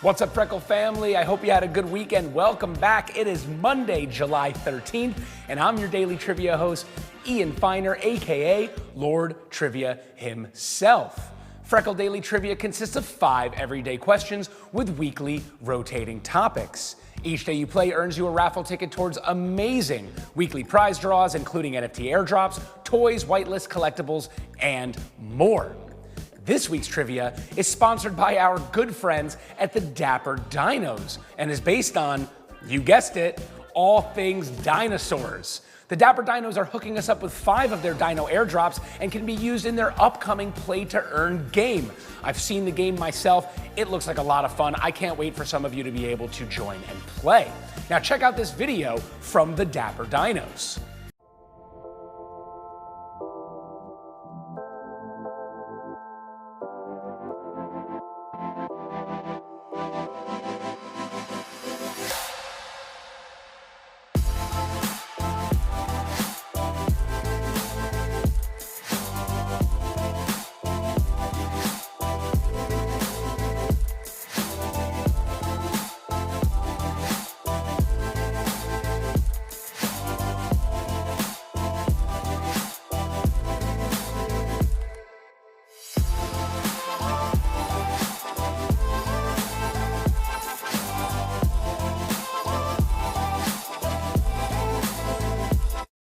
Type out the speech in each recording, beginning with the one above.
What's up, Freckle family? I hope you had a good weekend. Welcome back. It is Monday, July 13th, and I'm your daily trivia host, Ian Finer, aka Lord Trivia himself. Freckle Daily Trivia consists of 5 everyday questions with weekly rotating topics. Each day you play earns you a raffle ticket towards amazing weekly prize draws, including NFT airdrops, toys, whitelist collectibles, and more. This week's trivia is sponsored by our good friends at the Dapper Dinos and is based on, you guessed it, all things dinosaurs. The Dapper Dinos are hooking us up with 5 of their dino airdrops and can be used in their upcoming play to earn game. I've seen the game myself. It looks like a lot of fun. I can't wait for some of you to be able to join and play. Now check out this video from the Dapper Dinos.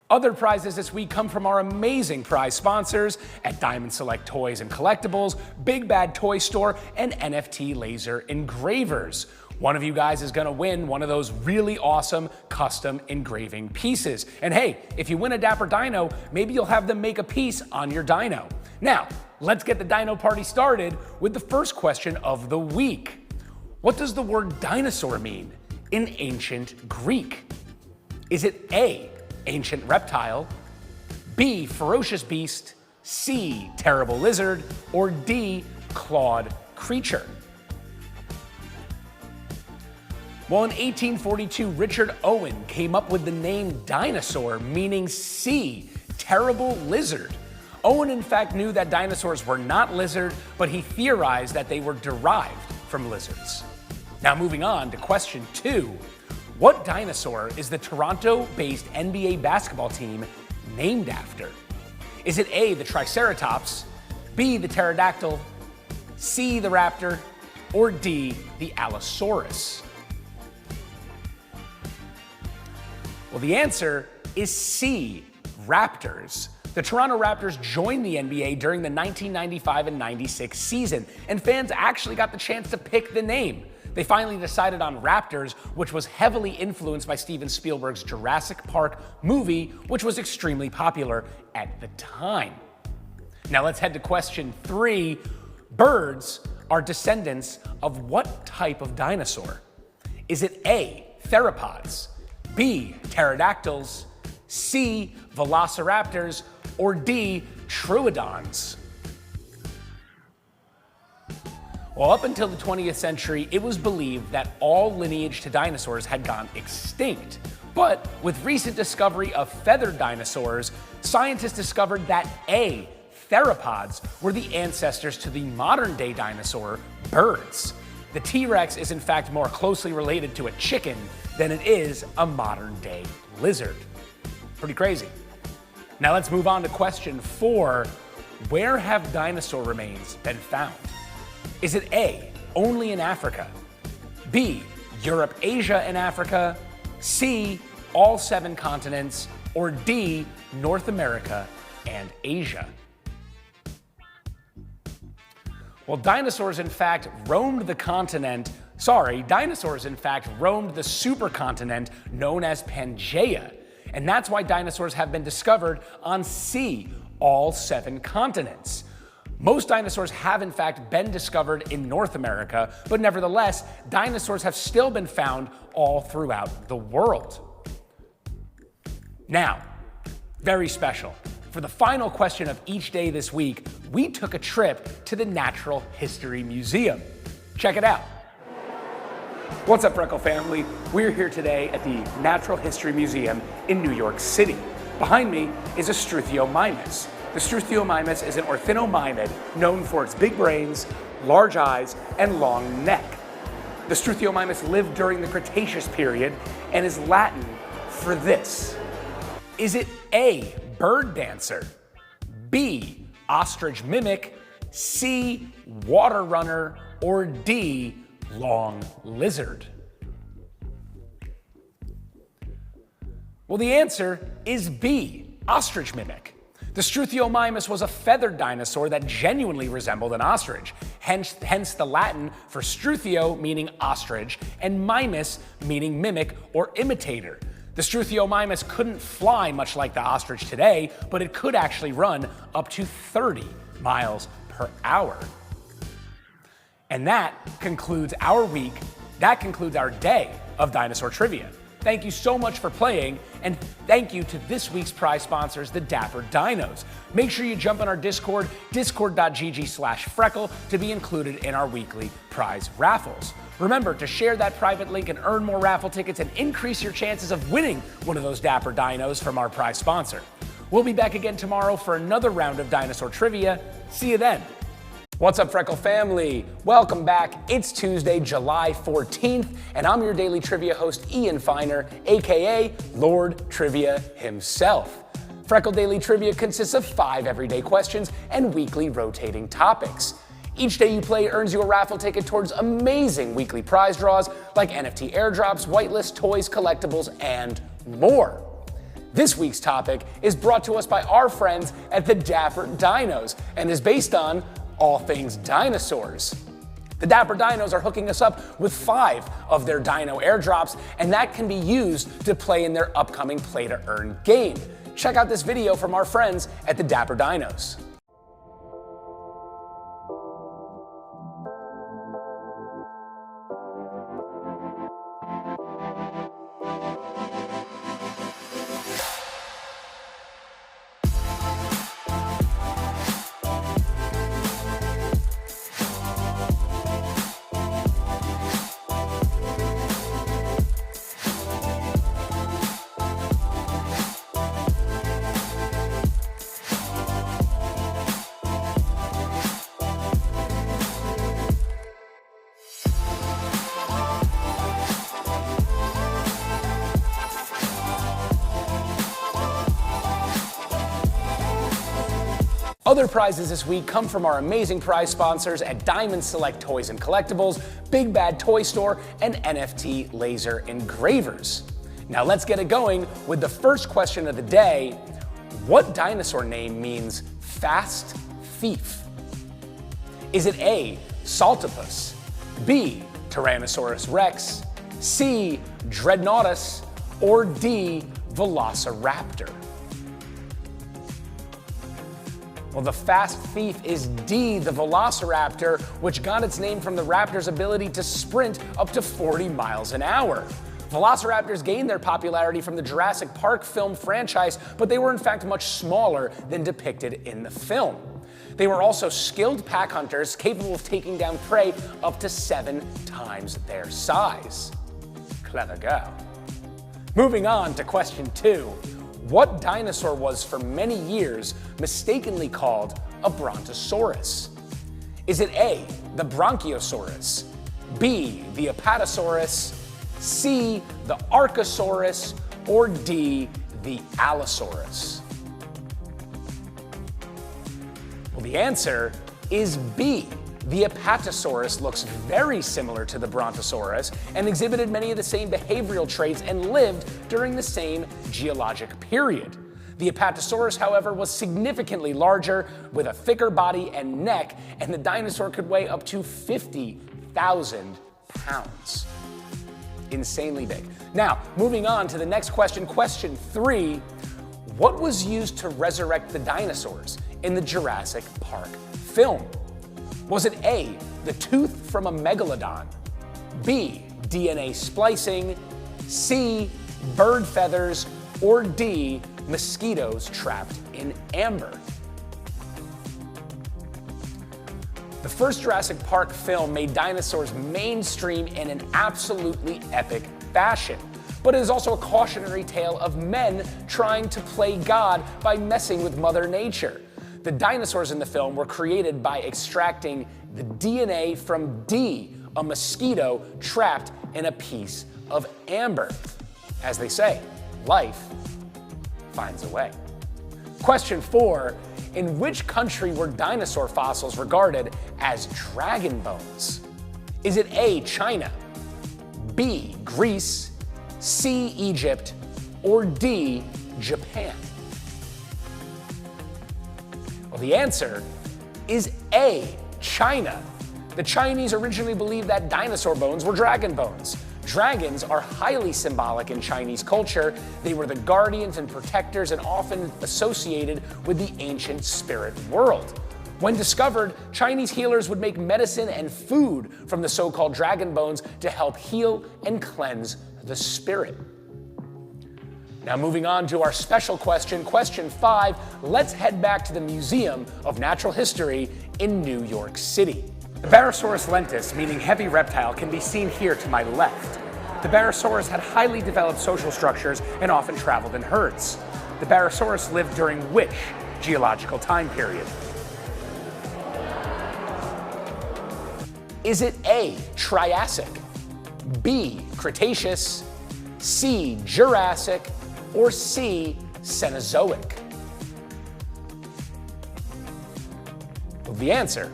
Other prizes this week come from our amazing prize sponsors at Diamond Select Toys and Collectibles, Big Bad Toy Store, and NFT Laser Engravers. One of you guys is gonna win one of those really awesome custom engraving pieces. And hey, if you win a Dapper Dino, maybe you'll have them make a piece on your dino. Now, let's get the dino party started with the first question of the week. What does the word dinosaur mean in ancient Greek? Is it A, ancient reptile, B, ferocious beast, C, terrible lizard, or D, clawed creature? Well, in 1842, Richard Owen came up with the name dinosaur, meaning C, terrible lizard. Owen, in fact, knew that dinosaurs were not lizard, but he theorized that they were derived from lizards. Now moving on to question 2. What dinosaur is the Toronto-based NBA basketball team named after? Is it A, the Triceratops, B, the pterodactyl, C, the raptor, or D, the Allosaurus? Well, the answer is C, raptors. The Toronto Raptors joined the NBA during the 1995 and 96 season, and fans actually got the chance to pick the name. They finally decided on Raptors, which was heavily influenced by Steven Spielberg's Jurassic Park movie, which was extremely popular at the time. Now let's head to question 3. Birds are descendants of what type of dinosaur? Is it A, theropods, B, pterodactyls, C, velociraptors, or D, troodons? Well, up until the 20th century, it was believed that all lineage to dinosaurs had gone extinct. But with recent discovery of feathered dinosaurs, scientists discovered that A, theropods, were the ancestors to the modern-day dinosaur, birds. The T-Rex is in fact more closely related to a chicken than it is a modern-day lizard. Pretty crazy. Now let's move on to question 4. Where have dinosaur remains been found? Is it A, only in Africa, B, Europe, Asia, and Africa, C, all 7 continents, or D, North America and Asia? Well, dinosaurs in fact roamed the supercontinent known as Pangaea. And that's why dinosaurs have been discovered on C, all 7 continents. Most dinosaurs have in fact been discovered in North America, but nevertheless, dinosaurs have still been found all throughout the world. Now, very special. For the final question of each day this week, we took a trip to the Natural History Museum. Check it out. What's up, Freckle family? We're here today at the Natural History Museum in New York City. Behind me is a Struthiomimus. The Struthiomimus is an orthonomimid known for its big brains, large eyes, and long neck. The Struthiomimus lived during the Cretaceous period and is Latin for this. Is it A, bird dancer, B, ostrich mimic, C, water runner, or D, long lizard? Well, the answer is B, ostrich mimic. The Struthiomimus was a feathered dinosaur that genuinely resembled an ostrich, hence the Latin for struthio meaning ostrich and mimus meaning mimic or imitator. The Struthiomimus couldn't fly much like the ostrich today, but it could actually run up to 30 miles per hour. And that concludes our week. That concludes our day of dinosaur trivia. Thank you so much for playing, and thank you to this week's prize sponsors, the Dapper Dinos. Make sure you jump on our Discord, discord.gg/Freckle, to be included in our weekly prize raffles. Remember to share that private link and earn more raffle tickets and increase your chances of winning one of those Dapper Dinos from our prize sponsor. We'll be back again tomorrow for another round of dinosaur trivia. See you then. What's up, Freckle family? Welcome back. It's Tuesday, July 14th, and I'm your daily trivia host, Ian Finer, aka Lord Trivia himself. Freckle Daily Trivia consists of 5 everyday questions and weekly rotating topics. Each day you play earns you a raffle ticket towards amazing weekly prize draws like NFT airdrops, whitelist, toys, collectibles, and more. This week's topic is brought to us by our friends at the Dapper Dinos and is based on all things dinosaurs. The Dapper Dinos are hooking us up with 5 of their dino airdrops, and that can be used to play in their upcoming Play to Earn game. Check out this video from our friends at the Dapper Dinos. Other prizes this week come from our amazing prize sponsors at Diamond Select Toys and Collectibles, Big Bad Toy Store, and NFT Laser Engravers. Now let's get it going with the first question of the day. What dinosaur name means fast thief? Is it A, Saltopus, B, Tyrannosaurus Rex, C, Dreadnoughtus, or D, Velociraptor? Well, the fast thief is D, the Velociraptor, which got its name from the raptor's ability to sprint up to 40 miles an hour. Velociraptors gained their popularity from the Jurassic Park film franchise, but they were in fact much smaller than depicted in the film. They were also skilled pack hunters capable of taking down prey up to 7 times their size. Clever girl. Moving on to question 2. What dinosaur was for many years mistakenly called a Brontosaurus? Is it A, the Bronchiosaurus, B, the Apatosaurus, C, the Archosaurus, or D, the Allosaurus? Well, the answer is B. The Apatosaurus looks very similar to the Brontosaurus and exhibited many of the same behavioral traits and lived during the same geologic period. The Apatosaurus, however, was significantly larger with a thicker body and neck, and the dinosaur could weigh up to 50,000 pounds. Insanely big. Now, moving on to the next question, question 3. What was used to resurrect the dinosaurs in the Jurassic Park film? Was it A, the tooth from a megalodon, B, DNA splicing, C, bird feathers, or D, mosquitoes trapped in amber? The first Jurassic Park film made dinosaurs mainstream in an absolutely epic fashion, but it is also a cautionary tale of men trying to play God by messing with Mother Nature. The dinosaurs in the film were created by extracting the DNA from D, a mosquito trapped in a piece of amber. As they say, life finds a way. Question 4. In which country were dinosaur fossils regarded as dragon bones? Is it A, China, B, Greece, C, Egypt, or D, Japan? Well, the answer is A, China. The Chinese originally believed that dinosaur bones were dragon bones. Dragons are highly symbolic in Chinese culture. They were the guardians and protectors and often associated with the ancient spirit world. When discovered, Chinese healers would make medicine and food from the so-called dragon bones to help heal and cleanse the spirit. Now moving on to our special question, question 5, let's head back to the Museum of Natural History in New York City. The Barosaurus lentus, meaning heavy reptile, can be seen here to my left. The Barosaurus had highly developed social structures and often traveled in herds. The Barosaurus lived during which geological time period? Is it A, Triassic, B, Cretaceous, C, Jurassic, or C, Cenozoic? Well, the answer,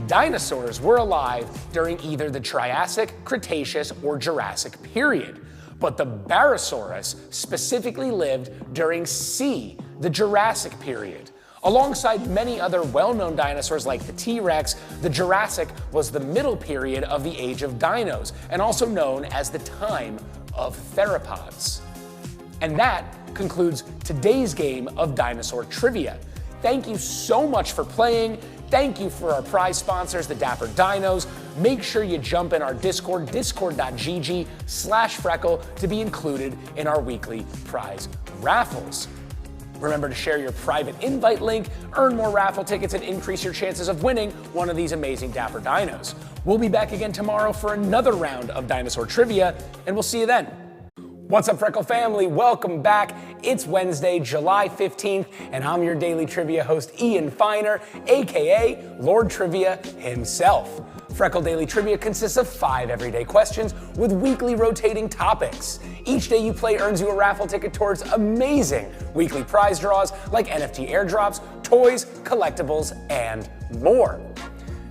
dinosaurs were alive during either the Triassic, Cretaceous, or Jurassic period. But the Barosaurus specifically lived during C, the Jurassic period. Alongside many other well-known dinosaurs like the T-Rex, the Jurassic was the middle period of the age of dinos, and also known as the time of theropods. And that concludes today's game of dinosaur trivia. Thank you so much for playing. Thank you for our prize sponsors, the Dapper Dinos. Make sure you jump in our Discord, discord.gg/Freckle, to be included in our weekly prize raffles. Remember to share your private invite link, earn more raffle tickets, and increase your chances of winning one of these amazing Dapper Dinos. We'll be back again tomorrow for another round of dinosaur trivia, and we'll see you then. What's up, Freckle family? Welcome back. It's Wednesday, July 15th, and I'm your daily trivia host, Ian Finer, aka Lord Trivia himself. Freckle Daily Trivia consists of 5 everyday questions with weekly rotating topics. Each day you play earns you a raffle ticket towards amazing weekly prize draws like NFT airdrops, toys, collectibles, and more.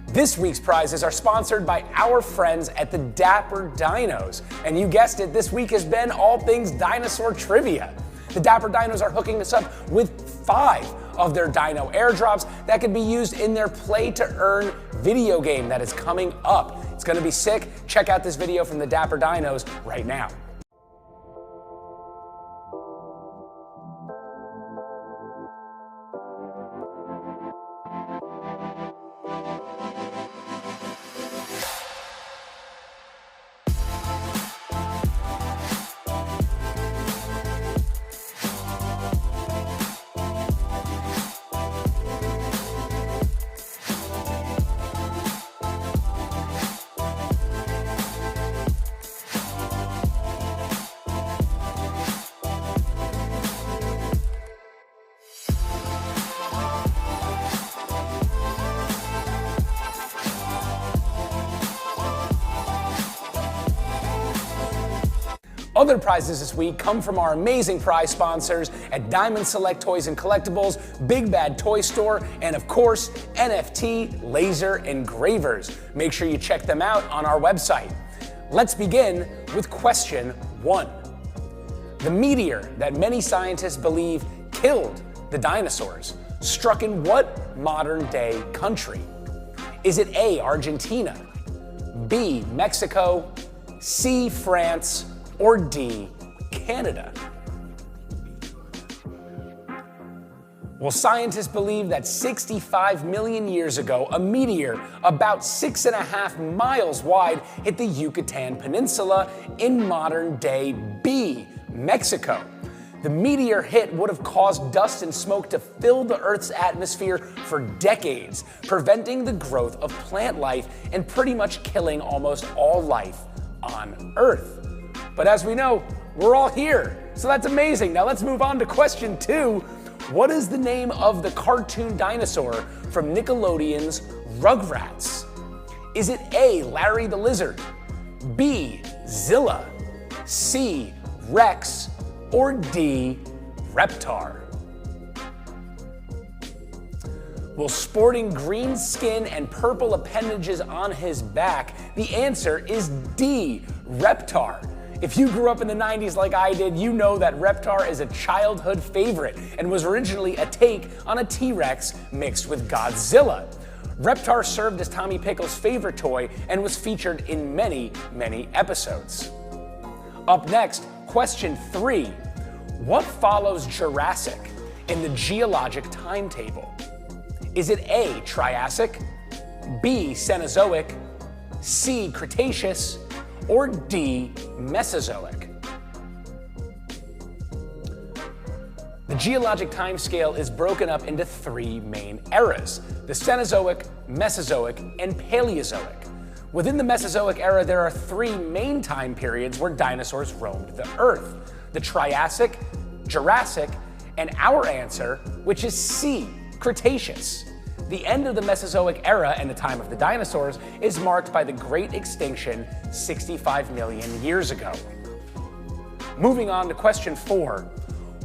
This week's prizes are sponsored by our friends at the Dapper Dinos. And you guessed it, this week has been all things dinosaur trivia. The Dapper Dinos are hooking us up with 5 of their dino airdrops that can be used in their play to earn video game that is coming up. It's gonna be sick. Check out this video from the Dapper Dinos right now. Other prizes this week come from our amazing prize sponsors at Diamond Select Toys and Collectibles, Big Bad Toy Store, and of course, NFT Laser Engravers. Make sure you check them out on our website. Let's begin with question 1. The meteor that many scientists believe killed the dinosaurs struck in what modern-day country? Is it A, Argentina, B, Mexico, C, France, or D, Canada? Well, scientists believe that 65 million years ago, a meteor about 6.5 miles wide hit the Yucatan Peninsula in modern-day B, Mexico. The meteor hit would have caused dust and smoke to fill the Earth's atmosphere for decades, preventing the growth of plant life and pretty much killing almost all life on Earth. But as we know, we're all here, so that's amazing. Now let's move on to question 2. What is the name of the cartoon dinosaur from Nickelodeon's Rugrats? Is it A, Larry the Lizard, B, Zilla, C, Rex, or D, Reptar? Well, sporting green skin and purple appendages on his back, the answer is D, Reptar. If you grew up in the 90s like I did, you know that Reptar is a childhood favorite and was originally a take on a T-Rex mixed with Godzilla. Reptar served as Tommy Pickles' favorite toy and was featured in many, many episodes. Up next, question 3. What follows Jurassic in the geologic timetable? Is it A, Triassic, B, Cenozoic, C, Cretaceous, or D, Mesozoic? The geologic timescale is broken up into 3 main eras: the Cenozoic, Mesozoic, and Paleozoic. Within the Mesozoic era, there are 3 main time periods where dinosaurs roamed the Earth: the Triassic, Jurassic, and our answer, which is C, Cretaceous. The end of the Mesozoic era and the time of the dinosaurs is marked by the Great Extinction 65 million years ago. Moving on to question 4.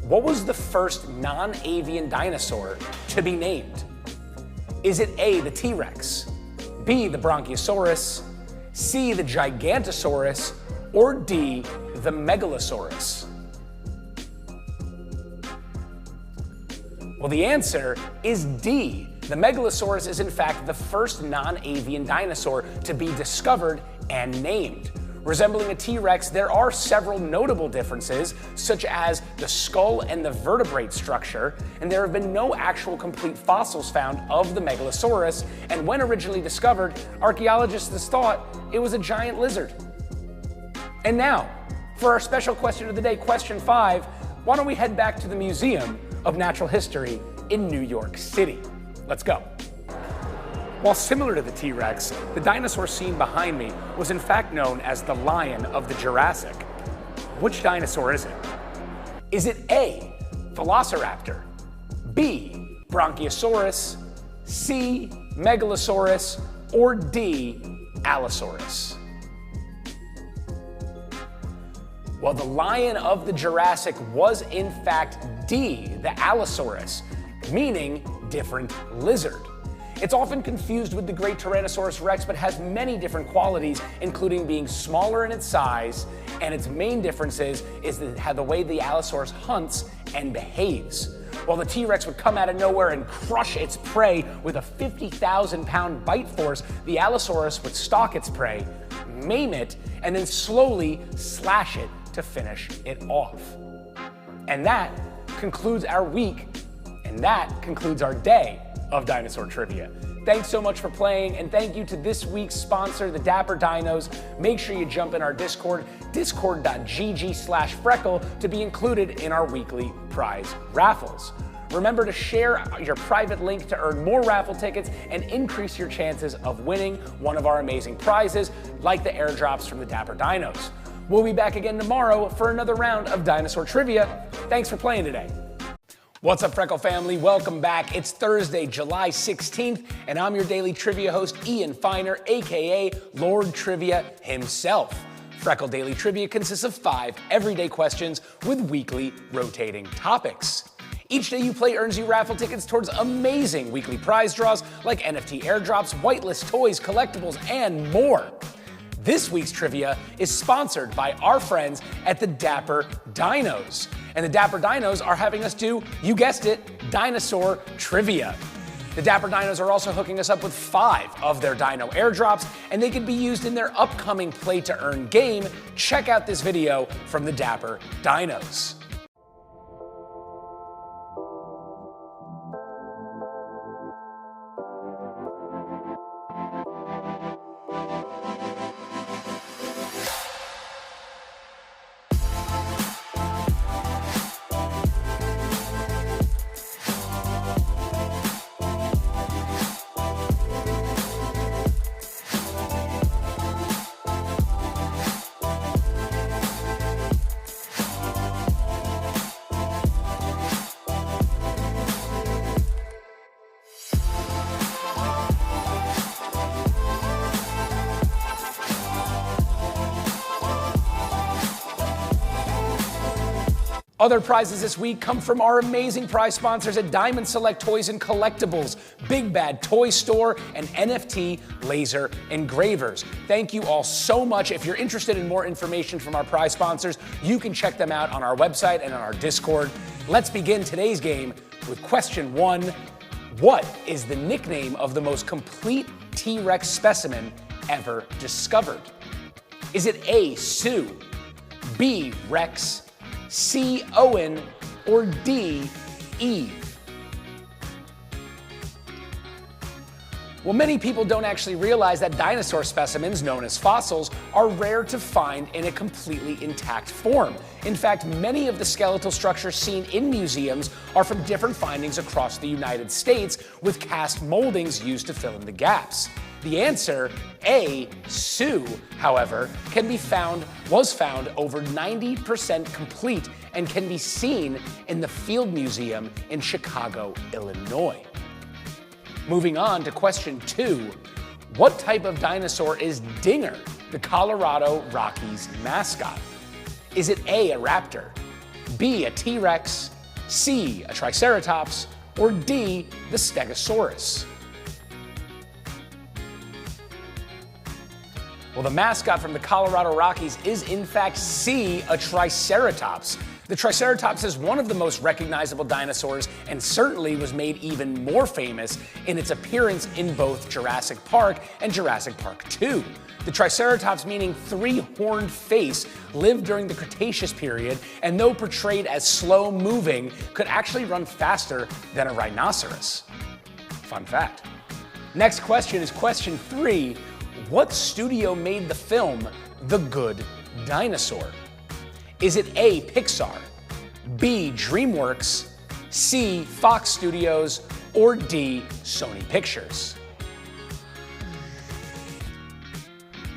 What was the first non-avian dinosaur to be named? Is it A, the T-Rex, B, the Bronchiosaurus, C, the Gigantosaurus, or D, the Megalosaurus? Well, the answer is D. The Megalosaurus is in fact the first non-avian dinosaur to be discovered and named. Resembling a T-Rex, there are several notable differences, such as the skull and the vertebrate structure, and there have been no actual complete fossils found of the Megalosaurus, and when originally discovered, archaeologists thought it was a giant lizard. And now, for our special question of the day, question 5, why don't we head back to the Museum of Natural History in New York City. Let's go. While similar to the T-Rex, the dinosaur seen behind me was in fact known as the lion of the Jurassic. Which dinosaur is it? Is it A, Velociraptor, B, Bronchiosaurus, C, Megalosaurus, or D, Allosaurus? Well, the lion of the Jurassic was in fact D, the Allosaurus, meaning different lizard. It's often confused with the great Tyrannosaurus Rex, but has many different qualities, including being smaller in its size, and its main differences is the way the Allosaurus hunts and behaves. While the T-Rex would come out of nowhere and crush its prey with a 50,000-pound bite force, the Allosaurus would stalk its prey, maim it, and then slowly slash it to finish it off. And that concludes our week, and that concludes our day of dinosaur trivia. Thanks so much for playing, and thank you to this week's sponsor, the Dapper Dinos. Make sure you jump in our Discord, discord.gg/Freckle, to be included in our weekly prize raffles. Remember to share your private link to earn more raffle tickets and increase your chances of winning one of our amazing prizes, like the airdrops from the Dapper Dinos. We'll be back again tomorrow for another round of dinosaur trivia. Thanks for playing today. What's up, Freckle family? Welcome back. It's Thursday, July 16th, and I'm your daily trivia host, Ian Finer, aka Lord Trivia himself. Freckle Daily Trivia consists of 5 everyday questions with weekly rotating topics. Each day you play earns you raffle tickets towards amazing weekly prize draws like NFT airdrops, whitelist toys, collectibles, and more. This week's trivia is sponsored by our friends at the Dapper Dinos. And the Dapper Dinos are having us do, you guessed it, dinosaur trivia. The Dapper Dinos are also hooking us up with 5 of their dino airdrops, and they can be used in their upcoming Play to Earn game. Check out this video from the Dapper Dinos. Other prizes this week come from our amazing prize sponsors at Diamond Select Toys and Collectibles, Big Bad Toy Store, and NFT Laser Engravers. Thank you all so much. If you're interested in more information from our prize sponsors, you can check them out on our website and on our Discord. Let's begin today's game with question 1. What is the nickname of the most complete T-Rex specimen ever discovered? Is it A, Sue, B, Rex, C, Owen, or D, Eve? Well, many people don't actually realize that dinosaur specimens, known as fossils, are rare to find in a completely intact form. In fact, many of the skeletal structures seen in museums are from different findings across the United States, with cast moldings used to fill in the gaps. The answer, A, Sue, however, was found over 90% complete and can be seen in the Field Museum in Chicago, Illinois. Moving on to question 2. What type of dinosaur is Dinger, the Colorado Rockies mascot? Is it A, a raptor, B, a T-Rex, C, a Triceratops, or D, the Stegosaurus? Well, the mascot from the Colorado Rockies is in fact C, a Triceratops. The Triceratops is one of the most recognizable dinosaurs and certainly was made even more famous in its appearance in both Jurassic Park and Jurassic Park 2. The Triceratops, meaning three-horned face, lived during the Cretaceous period, and though portrayed as slow-moving, could actually run faster than a rhinoceros. Fun fact. Next question is question 3. What studio made the film The Good Dinosaur? Is it A, Pixar, B, DreamWorks, C, Fox Studios, or D, Sony Pictures?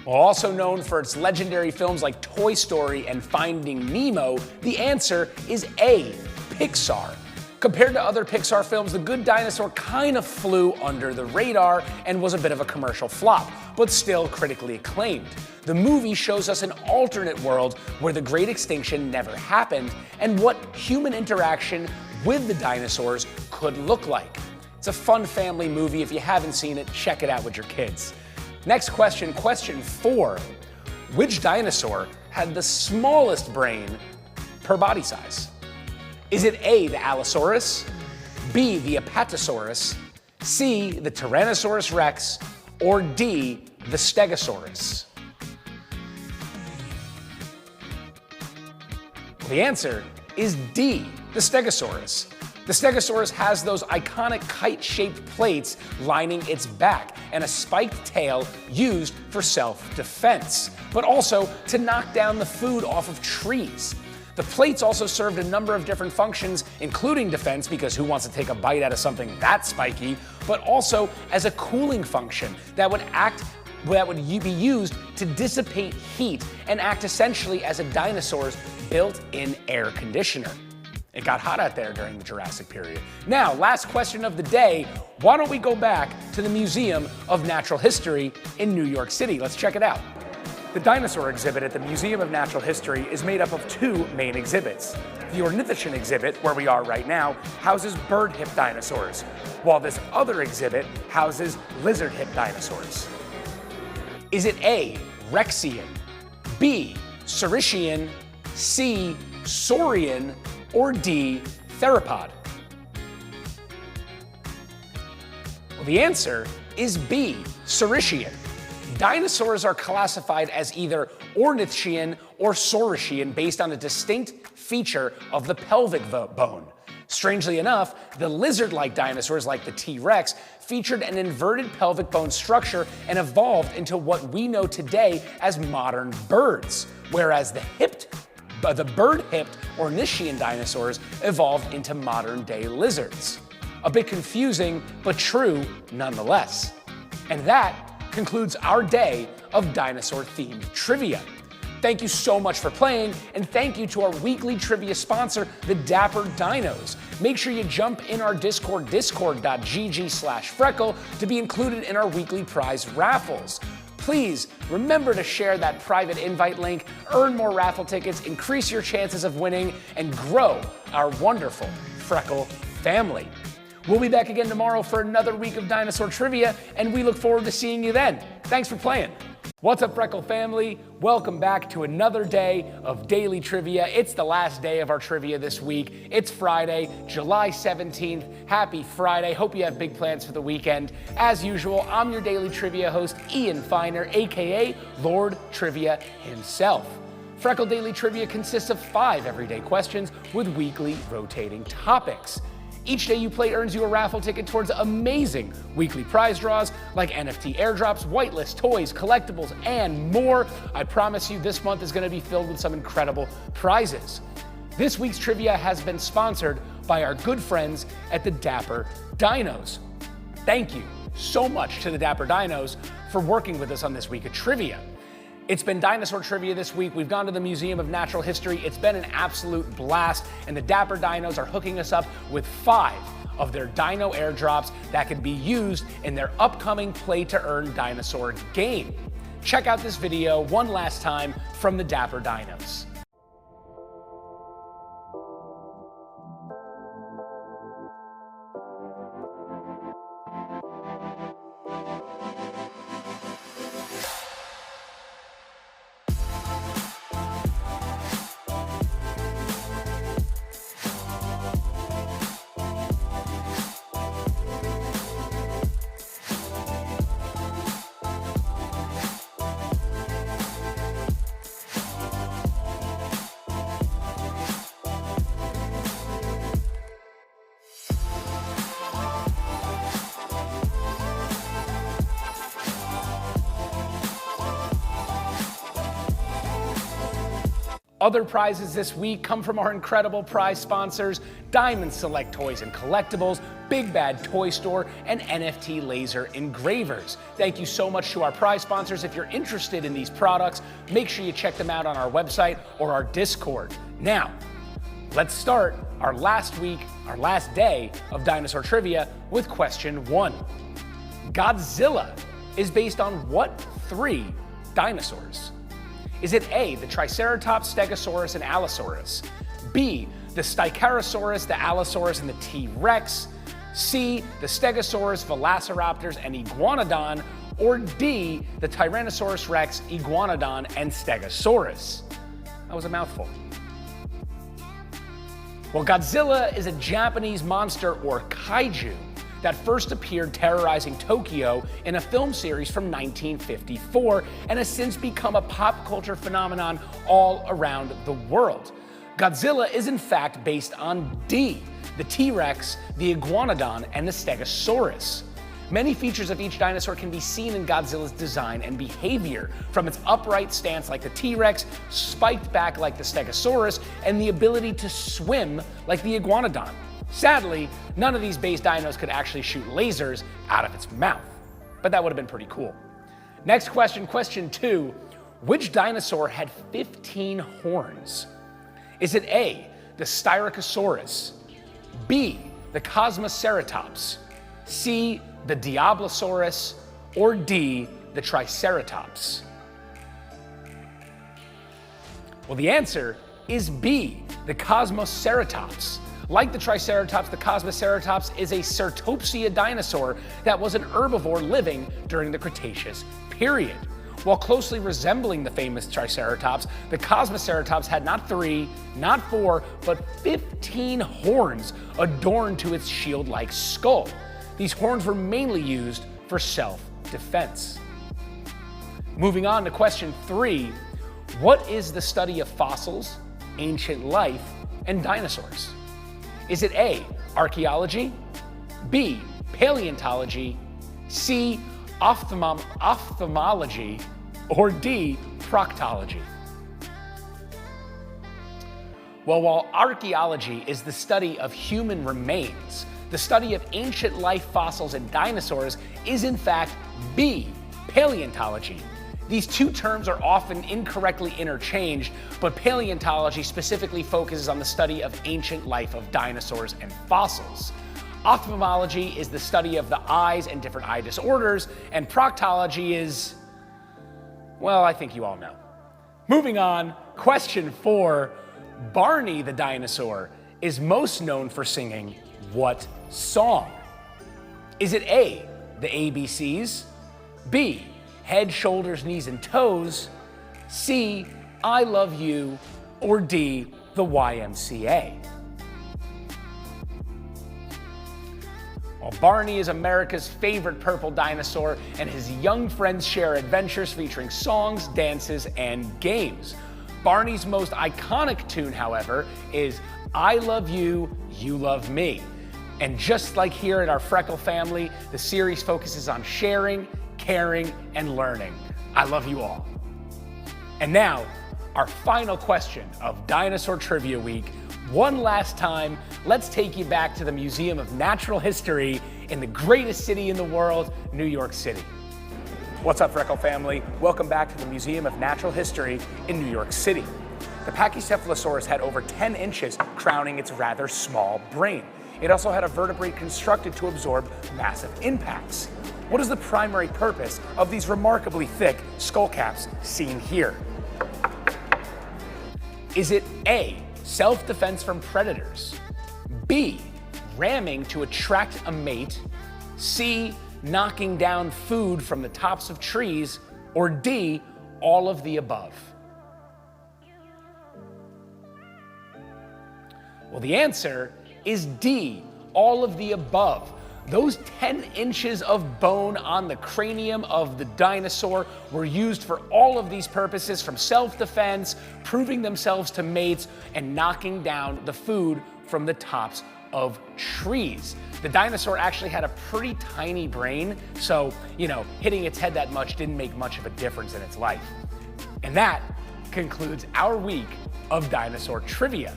Well, also known for its legendary films like Toy Story and Finding Nemo, the answer is A, Pixar. Compared to other Pixar films, The Good Dinosaur kind of flew under the radar and was a bit of a commercial flop, but still critically acclaimed. The movie shows us an alternate world where the Great Extinction never happened and what human interaction with the dinosaurs could look like. It's a fun family movie. If you haven't seen it, check it out with your kids. Next question, question 4. Which dinosaur had the smallest brain per body size? Is it A, the Allosaurus, B, the Apatosaurus, C, the Tyrannosaurus Rex, or D, the Stegosaurus? The answer is D, the Stegosaurus. The Stegosaurus has those iconic kite-shaped plates lining its back and a spiked tail used for self-defense, but also to knock down the food off of trees. The plates also served a number of different functions, including defense, because who wants to take a bite out of something that spiky, but also as a cooling function that would be used to dissipate heat and act essentially as a dinosaur's built-in air conditioner. It got hot out there during the Jurassic period. Now, last question of the day. Why don't we go back to the Museum of Natural History in New York City? Let's check it out. The dinosaur exhibit at the Museum of Natural History is made up of 2 main exhibits. The Ornithischian exhibit, where we are right now, houses bird-hip dinosaurs, while this other exhibit houses lizard-hip dinosaurs. Is it A, Rexian, B, Saurischian, C, Saurian, or D, Theropod? Well, the answer is B, Saurischian. Dinosaurs are classified as either Ornithischian or Saurischian based on a distinct feature of the pelvic bone. Strangely enough, the lizard-like dinosaurs like the T-Rex featured an inverted pelvic bone structure and evolved into what we know today as modern birds, whereas the bird-hipped Ornithischian dinosaurs evolved into modern-day lizards. A bit confusing, but true nonetheless. And that concludes our day of dinosaur-themed trivia. Thank you so much for playing, and thank you to our weekly trivia sponsor, the Dapper Dinos. Make sure you jump in our Discord, discord.gg/Freckle, to be included in our weekly prize raffles. Please remember to share that private invite link, earn more raffle tickets, increase your chances of winning, and grow our wonderful Freckle family. We'll be back again tomorrow for another week of Dinosaur Trivia, and we look forward to seeing you then. Thanks for playing. What's up, Freckle family? Welcome back to another day of daily trivia. It's the last day of our trivia this week. It's Friday, July 17th. Happy Friday. Hope you have big plans for the weekend. As usual, I'm your daily trivia host, Ian Finer, aka Lord Trivia himself. Freckle Daily Trivia consists of 5 everyday questions with weekly rotating topics. Each day you play earns you a raffle ticket towards amazing weekly prize draws like NFT airdrops, whitelist, toys, collectibles, and more. I promise you this month is going to be filled with some incredible prizes. This week's trivia has been sponsored by our good friends at the Dapper Dinos. Thank you so much to the Dapper Dinos for working with us on this week of trivia. It's been Dinosaur Trivia this week. We've gone to the Museum of Natural History. It's been an absolute blast, and the Dapper Dinos are hooking us up with 5 of their Dino airdrops that can be used in their upcoming Play to Earn Dinosaur game. Check out this video one last time from the Dapper Dinos. Other prizes this week come from our incredible prize sponsors, Diamond Select Toys and Collectibles, Big Bad Toy Store, and NFT Laser Engravers. Thank you so much to our prize sponsors. If you're interested in these products, make sure you check them out on our website or our Discord. Now, let's start our last day of Dinosaur Trivia with question 1. Godzilla is based on what 3 dinosaurs? Is it A, the Triceratops, Stegosaurus, and Allosaurus? B, the Styracosaurus, the Allosaurus, and the T-Rex? C, the Stegosaurus, Velociraptors, and Iguanodon? Or D, the Tyrannosaurus Rex, Iguanodon, and Stegosaurus? That was a mouthful. Well, Godzilla is a Japanese monster or kaiju that first appeared terrorizing Tokyo in a film series from 1954 and has since become a pop culture phenomenon all around the world. Godzilla is in fact based on D, the T-Rex, the Iguanodon, and the Stegosaurus. Many features of each dinosaur can be seen in Godzilla's design and behavior, from its upright stance like the T-Rex, spiked back like the Stegosaurus, and the ability to swim like the Iguanodon. Sadly, none of these base dinos could actually shoot lasers out of its mouth, but that would have been pretty cool. Next question, question 2. Which dinosaur had 15 horns? Is it A, the Styracosaurus, B, the Cosmoceratops, C, the Diablosaurus, or D, the Triceratops? Well, the answer is B, the Cosmoceratops. Like the Triceratops, the Cosmoceratops is a Cetopsia dinosaur that was an herbivore living during the Cretaceous period. While closely resembling the famous Triceratops, the Cosmoceratops had not 3, not 4, but 15 horns adorned to its shield-like skull. These horns were mainly used for self-defense. Moving on to question 3, what is the study of fossils, ancient life, and dinosaurs? Is it A, archaeology, B, paleontology, C, ophthalmology, or D, proctology? Well, while archaeology is the study of human remains, the study of ancient life fossils and dinosaurs is in fact B, paleontology. These two terms are often incorrectly interchanged, but paleontology specifically focuses on the study of ancient life of dinosaurs and fossils. Ophthalmology is the study of the eyes and different eye disorders, and proctology is Well, I think you all know. Moving on, question 4. Barney the dinosaur is most known for singing what song? Is it A, the ABCs, B, Head, Shoulders, Knees, and Toes, C, I Love You, or D, the YMCA? Well, Barney is America's favorite purple dinosaur, and his young friends share adventures featuring songs, dances, and games. Barney's most iconic tune, however, is I Love You, You Love Me. And just like here at our Freckle family, the series focuses on sharing, caring, and learning. I love you all. And now, our final question of Dinosaur Trivia Week. One last time, let's take you back to the Museum of Natural History in the greatest city in the world, New York City. What's up, Freckle family? Welcome back to the Museum of Natural History in New York City. The Pachycephalosaurus had over 10 inches, crowning its rather small brain. It also had a vertebrae constructed to absorb massive impacts. What is the primary purpose of these remarkably thick skull caps seen here? Is it A, self-defense from predators, B, ramming to attract a mate, C, knocking down food from the tops of trees, or D, all of the above? Well, the answer is D, all of the above. Those 10 inches of bone on the cranium of the dinosaur were used for all of these purposes, from self-defense, proving themselves to mates, and knocking down the food from the tops of trees. The dinosaur actually had a pretty tiny brain, so, hitting its head that much didn't make much of a difference in its life. And that concludes our week of dinosaur trivia.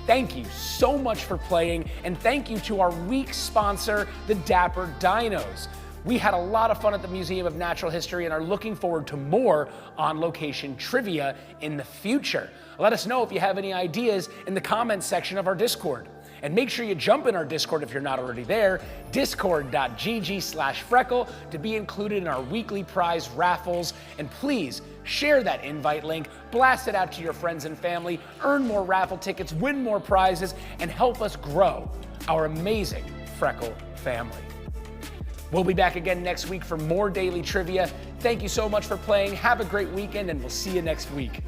Thank you so much for playing, and thank you to our week sponsor, the Dapper Dinos. We had a lot of fun at the Museum of Natural History and are looking forward to more on-location trivia in the future. Let us know if you have any ideas in the comments section of our Discord. And make sure you jump in our Discord if you're not already there, discord.gg/Freckle, to be included in our weekly prize raffles. And please share that invite link, blast it out to your friends and family, earn more raffle tickets, win more prizes, and help us grow our amazing Freckle family. We'll be back again next week for more daily trivia. Thank you so much for playing. Have a great weekend, and we'll see you next week.